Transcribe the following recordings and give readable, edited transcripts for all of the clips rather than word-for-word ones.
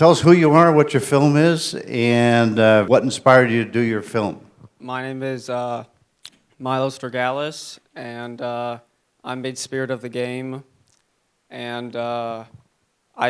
Tell us who you are, what your film is, and what inspired you to do your film. My name is Milo Straghalis, and I made Spirit of the Game. And I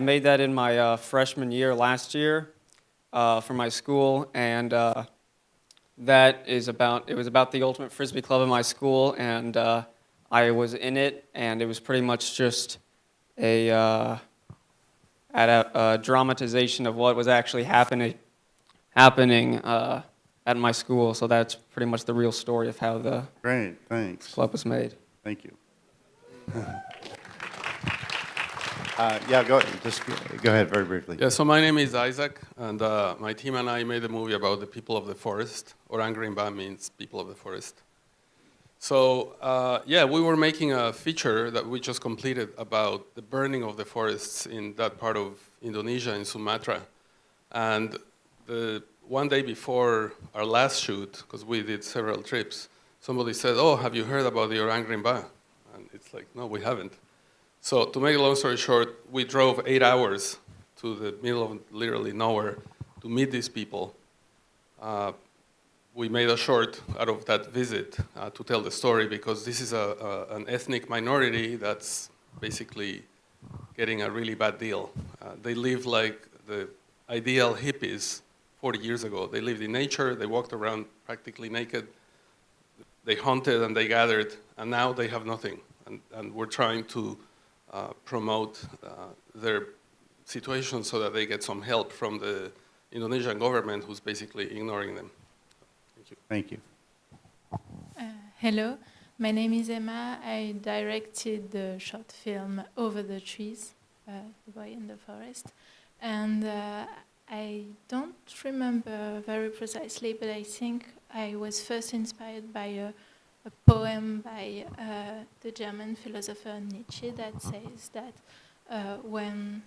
made that in my freshman year last year for my school. And it was about the Ultimate Frisbee Club in my school. And I was in it, and it was pretty much just a dramatization of what was actually happening at my school. So that's pretty much the real story of how the Great, thanks. club was made. Thank you. Yeah, go ahead very briefly. Yeah, so my name is Isaac, and my team and I made a movie about the people of the forest. Orang Rimba means people of the forest. So yeah, we were making a feature that we just completed about the burning of the forests in that part of Indonesia, in Sumatra. And one day before our last shoot, because we did several trips, somebody said, "Oh, have you heard about the Orang Rimba?" And it's like, no, we haven't. So to make a long story short, we drove 8 hours to the middle of literally nowhere to meet these people. We made a short out of that visit to tell the story, because this is an ethnic minority that's basically getting a really bad deal. They live like the ideal hippies 40 years ago. They lived in nature, they walked around practically naked, they hunted and they gathered, and now they have nothing. And we're trying to promote their situation so that they get some help from the Indonesian government, who's basically ignoring them. Thank you. Hello, my name is Emma. I directed the short film Over the Trees, The Boy in the Forest. And I don't remember very precisely, but I think I was first inspired by a poem by the German philosopher Nietzsche that says that when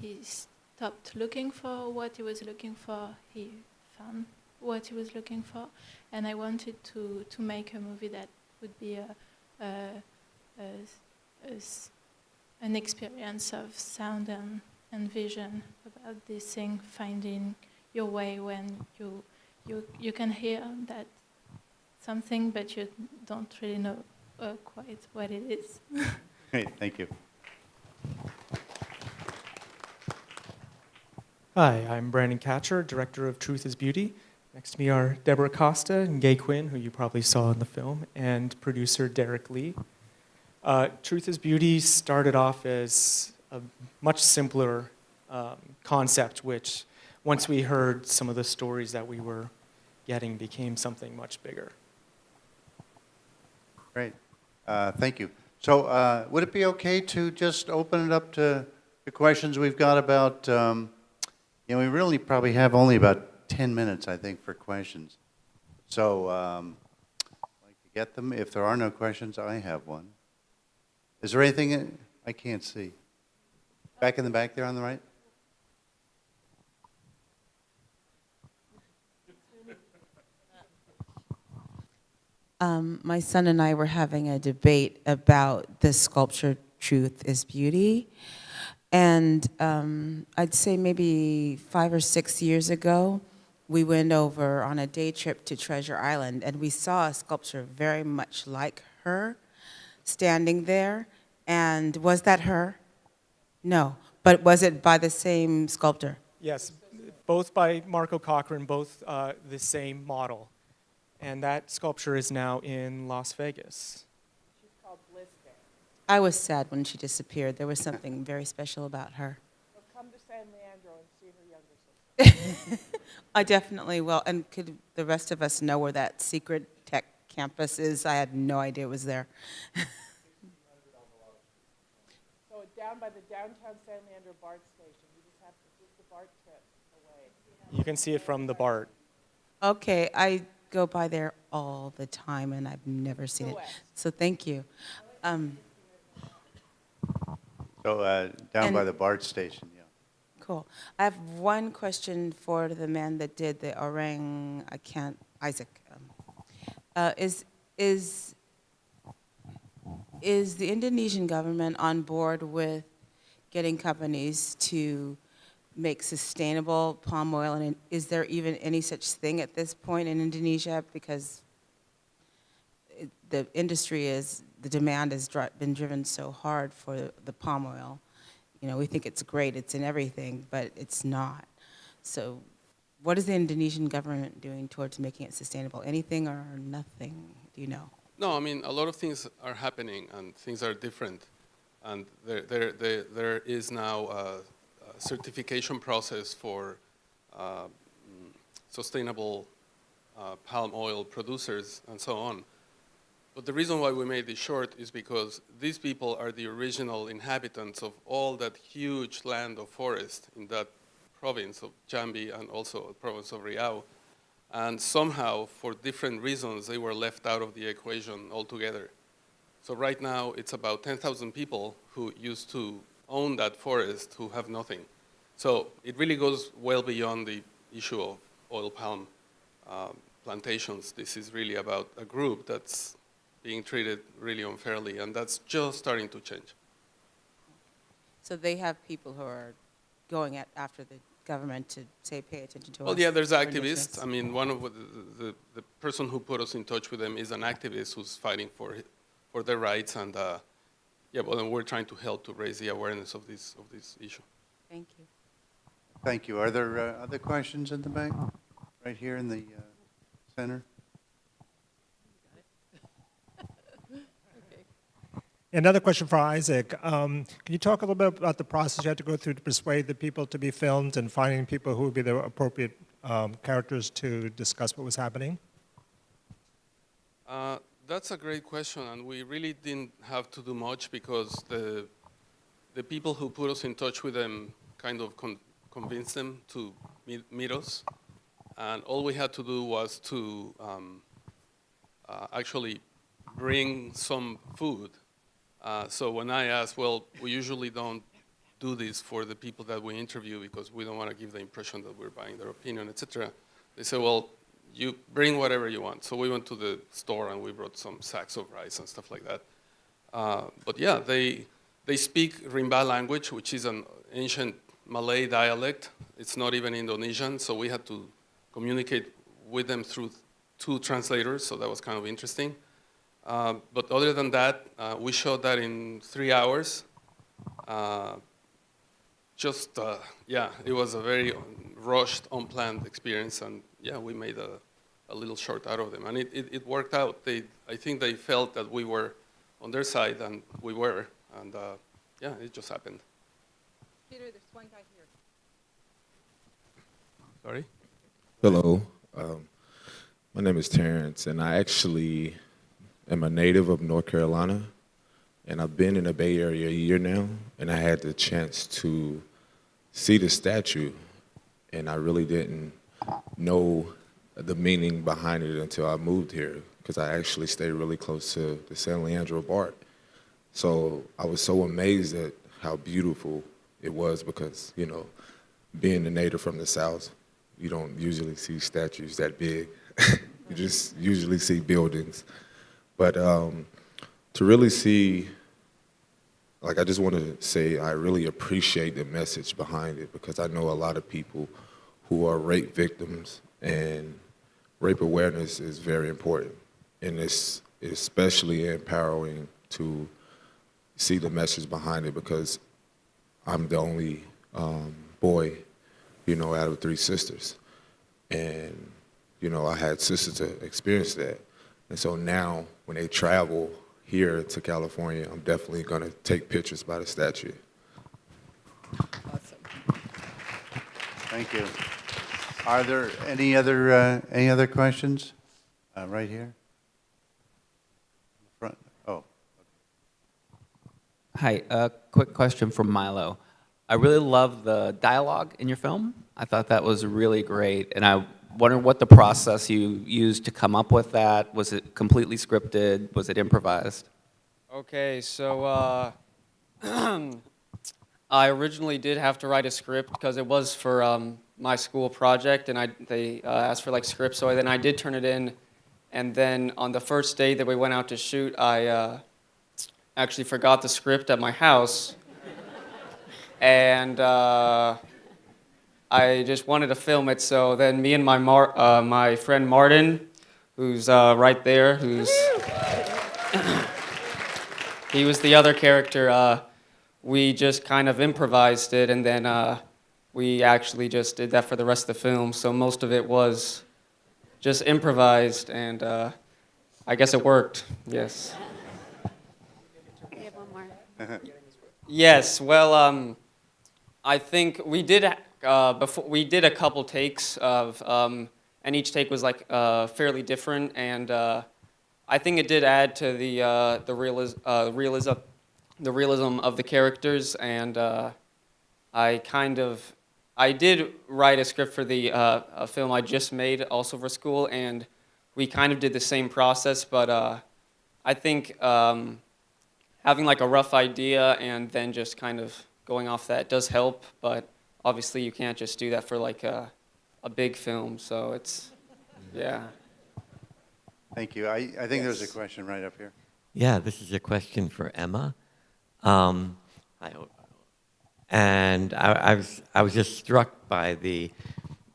he stopped looking for what he was looking for, he found what he was looking for. And I wanted to make a movie that would be an experience of sound and vision about this thing, finding your way when you can hear that something, but you don't really know quite what it is. Great, thank you. Hi, I'm Brandon Katcher, director of Truth is Beauty. Next to me are Deborah Costa and Gay Quinn, who you probably saw in the film, and producer Derek Lee. Truth is Beauty started off as a much simpler concept, which once we heard some of the stories that we were getting became something much bigger. Great, thank you. So would it be okay to just open it up to the questions we've got about, we really probably have only about 10 minutes, I think, for questions. So I'd like to get them. If there are no questions, I have one. Is there anything I can't see? Back in the back there on the right? My son and I were having a debate about the sculpture Truth is Beauty. And I'd say maybe 5 or 6 years ago, we went over on a day trip to Treasure Island, and we saw a sculpture very much like her standing there. And was that her? No. But was it by the same sculptor? Yes, both by Marco Cochran, both the same model. And that sculpture is now in Las Vegas. She's called Bliss Bear. I was sad when she disappeared. There was something very special about her. Well, come to San Leandro and see her younger sister. I definitely will. And could the rest of us know where that secret tech campus is? I had no idea it was there. So down by the downtown San Leandro BART station. You just have to take the BART trip away. You can see it from the BART. Okay, I go by there all the time, and I've never seen it. So thank you. So down by the BART station, yeah. Cool. I have one question for the man that did the orang. Isaac. Is the Indonesian government on board with getting companies to make sustainable palm oil, and is there even any such thing at this point in Indonesia? Because the industry the demand has been driven so hard for the palm oil. You know, we think it's great, it's in everything, but it's not. So what is the Indonesian government doing towards making it sustainable? Anything or nothing, do you know? No, I mean, a lot of things are happening and things are different. And there is now a certification process for sustainable palm oil producers and so on. But the reason why we made this short is because these people are the original inhabitants of all that huge land of forest in that province of Jambi and also the province of Riau. And somehow, for different reasons, they were left out of the equation altogether. So right now, it's about 10,000 people who used to own that forest who have nothing. So it really goes well beyond the issue of oil palm plantations. This is really about a group that's being treated really unfairly, and that's just starting to change. So they have people who are going after the government to say pay attention to us? Well, yeah, there's for activists. indigenous. I mean, one of the person who put us in touch with them is an activist who's fighting for their rights, and yeah, well, then we're trying to help to raise the awareness of this issue. Thank you. Thank you. Are there other questions in the back? Right here in the center? Another question for Isaac. Can you talk a little bit about the process you had to go through to persuade the people to be filmed and finding people who would be the appropriate characters to discuss what was happening? That's a great question, and we really didn't have to do much because the people who put us in touch with them kind of convinced them to meet us, and all we had to do was to actually bring some food. So when I asked, well, we usually don't do this for the people that we interview because we don't want to give the impression that we're buying their opinion, etc. They said, well, you bring whatever you want. So we went to the store and we brought some sacks of rice and stuff like that. But yeah, they speak Rimba language, which is an ancient Malay dialect. It's not even Indonesian, so we had to communicate with them through 2 translators, so that was kind of interesting. But other than that, we shot that in 3 hours. Yeah, it was a very rushed, unplanned experience, and yeah, we made a little short out of them, and it worked out. I think they felt that we were on their side, and we were, and yeah, it just happened. Peter, there's one guy here. Sorry? Hello, my name is Terrence, and I actually am a native of North Carolina, and I've been in the Bay Area a year now, and I had the chance to see the statue, and I really didn't know the meaning behind it until I moved here, because I actually stayed really close to the San Leandro BART. So I was so amazed at how beautiful it was because, you know, being a native from the South, you don't usually see statues that big. You just usually see buildings. But to really see, like, I just want to say I really appreciate the message behind it because I know a lot of people who are rape victims, and rape awareness is very important. And it's especially empowering to see the message behind it because I'm the only boy, you know, out of 3 sisters. And, you know, I had sisters to experience that. And so now when they travel here to California, I'm definitely going to take pictures by the statue. Awesome. Thank you. Are there any other questions? Right here? In the front. Oh. Hi, a quick question from Milo. I really love the dialogue in your film. I thought that was really great, and I wonder what the process you used to come up with that. Was it completely scripted? Was it improvised? Okay, so I originally did have to write a script because it was for my school project, and they asked for like scripts, so then I did turn it in, and then on the first day that we went out to shoot, I actually forgot the script at my house, and I just wanted to film it. So then me and my friend Martin, who's right there, he was the other character. We just kind of improvised it, and then we actually just did that for the rest of the film. So most of it was just improvised, and I guess it worked. Yes. We have one more. Yes. Well, I think we did before. We did a couple takes of, and each take was like fairly different, and I think it did add to the realism of the characters, and I did write a script for the a film I just made also for school, and we kind of did the same process, but I think having like a rough idea and then just kind of going off that does help, but obviously you can't just do that for like a big film, so it's, yeah. Thank you. I think there's a question right up here. Yeah, this is a question for Emma. And I was just struck by the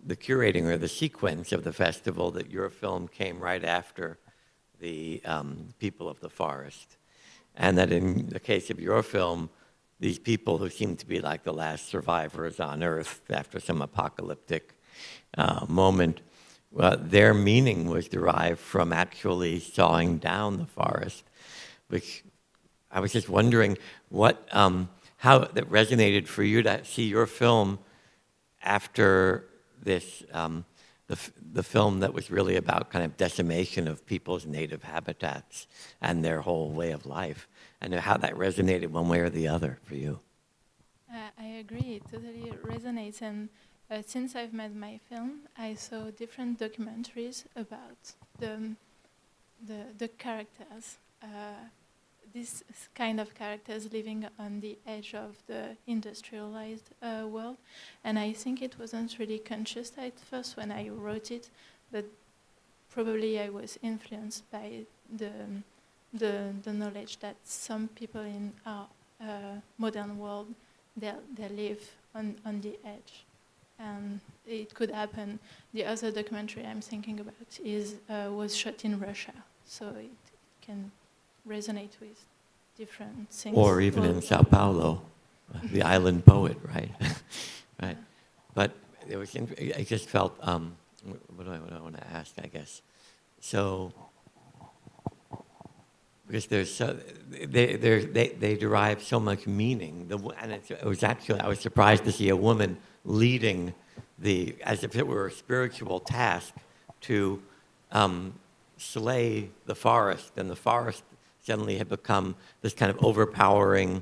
curating or the sequence of the festival that your film came right after the people of the forest. And that in the case of your film, these people who seem to be like the last survivors on Earth after some apocalyptic moment, their meaning was derived from actually sawing down the forest, which I was just wondering how that resonated for you to see your film after this, the film that was really about kind of decimation of people's native habitats and their whole way of life, and how that resonated one way or the other for you. I agree, it totally resonates, and since I've made my film, I saw different documentaries about the characters, this kind of characters living on the edge of the industrialized world, and I think it wasn't really conscious at first when I wrote it, but probably I was influenced by the knowledge that some people in our modern world, they live on the edge. And it could happen. The other documentary I'm thinking about was shot in Russia, so it can resonate with different things. Or even in Sao Paulo, the island poet, right? Right. But it was. I just felt. What do I want to ask? I guess. So. Because they derive so much meaning, and it was actually, I was surprised to see a woman leading as if it were a spiritual task to slay the forest, and the forest suddenly had become this kind of overpowering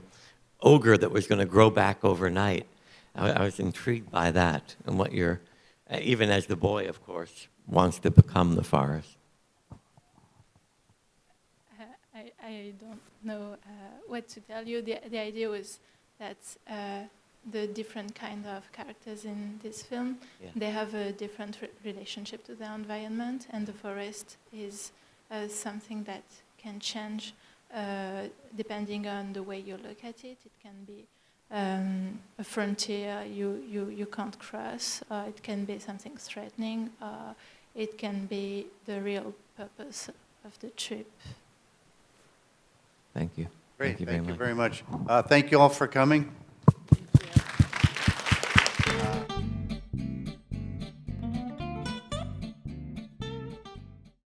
ogre that was going to grow back overnight. I was intrigued by that, and what even as the boy, of course, wants to become the forest. I don't know what to tell you. The idea was that the different kind of characters in this film, they have a different relationship to the environment, and the forest is something that can change depending on the way you look at it. It can be a frontier you can't cross, or it can be something threatening, or it can be the real purpose of the trip. Thank you. Great. Thank you very much. Thank you all for coming.